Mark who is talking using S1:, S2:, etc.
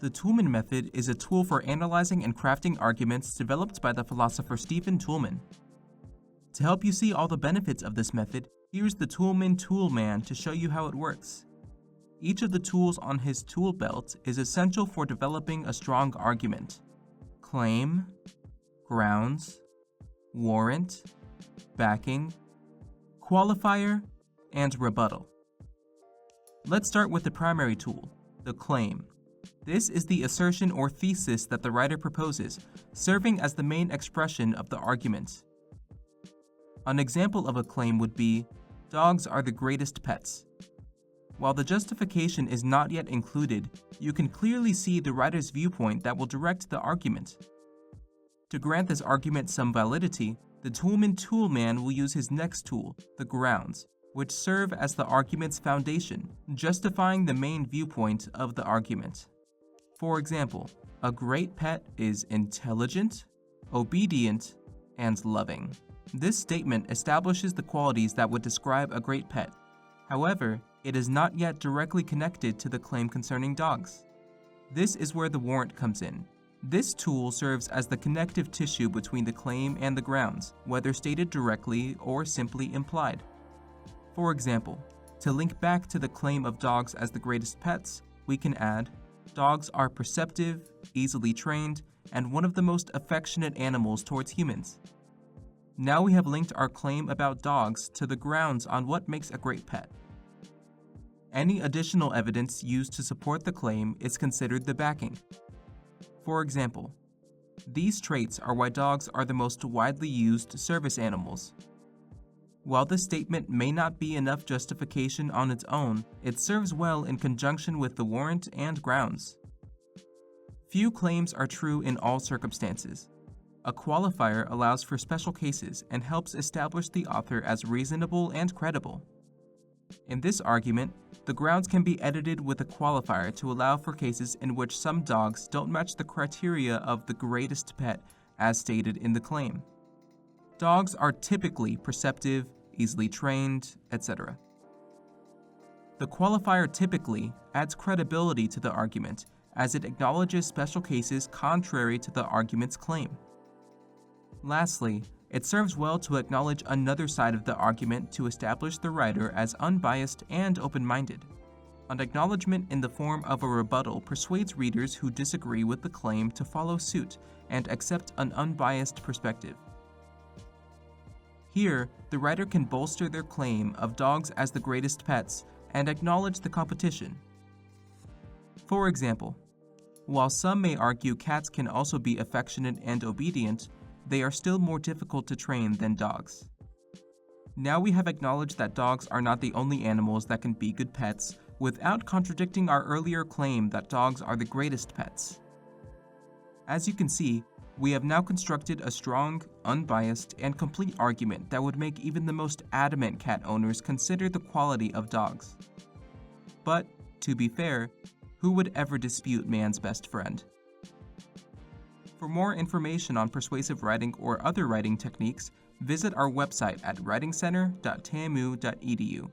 S1: The Toulmin Method is a tool for analyzing and crafting arguments developed by the philosopher Stephen Toulmin. To help you see all the benefits of this method, here's the Toulmin Toul-Man to show you how it works. Each of the tools on his Toul-Belt is essential for developing a strong argument: claim, grounds, warrant, backing, qualifier, and rebuttal. Let's start with the primary tool, the claim. This is the assertion or thesis that the writer proposes, serving as the main expression of the argument. An example of a claim would be, "Dogs are the greatest pets." While the justification is not yet included, you can clearly see the writer's viewpoint that will direct the argument. To grant this argument some validity, the Toulmin Toul-Man will use his next tool, the grounds, which serve as the argument's foundation, justifying the main viewpoint of the argument. For example, a great pet is intelligent, obedient, and loving. This statement establishes the qualities that would describe a great pet. However, it is not yet directly connected to the claim concerning dogs. This is where the warrant comes in. This tool serves as the connective tissue between the claim and the grounds, whether stated directly or simply implied. For example, to link back to the claim of dogs as the greatest pets, we can add, "Dogs are perceptive, easily trained, and one of the most affectionate animals towards humans." Now we have linked our claim about dogs to the grounds on what makes a great pet. Any additional evidence used to support the claim is considered the backing. For example, these traits are why dogs are the most widely used service animals. While this statement may not be enough justification on its own, it serves well in conjunction with the warrant and grounds. Few claims are true in all circumstances. A qualifier allows for special cases and helps establish the author as reasonable and credible. In this argument, the grounds can be edited with a qualifier to allow for cases in which some dogs don't match the criteria of the greatest pet as stated in the claim. Dogs are typically perceptive, easily trained, etc. The qualifier typically adds credibility to the argument as it acknowledges special cases contrary to the argument's claim. Lastly, it serves well to acknowledge another side of the argument to establish the writer as unbiased and open-minded. An acknowledgement in the form of a rebuttal persuades readers who disagree with the claim to follow suit and accept an unbiased perspective. Here, the writer can bolster their claim of dogs as the greatest pets and acknowledge the competition. For example, while some may argue cats can also be affectionate and obedient, they are still more difficult to train than dogs. Now we have acknowledged that dogs are not the only animals that can be good pets without contradicting our earlier claim that dogs are the greatest pets. As you can see, we have now constructed a strong, unbiased, and complete argument that would make even the most adamant cat owners consider the quality of dogs. But, to be fair, who would ever dispute man's best friend? For more information on persuasive writing or other writing techniques, visit our website at writingcenter.tamu.edu.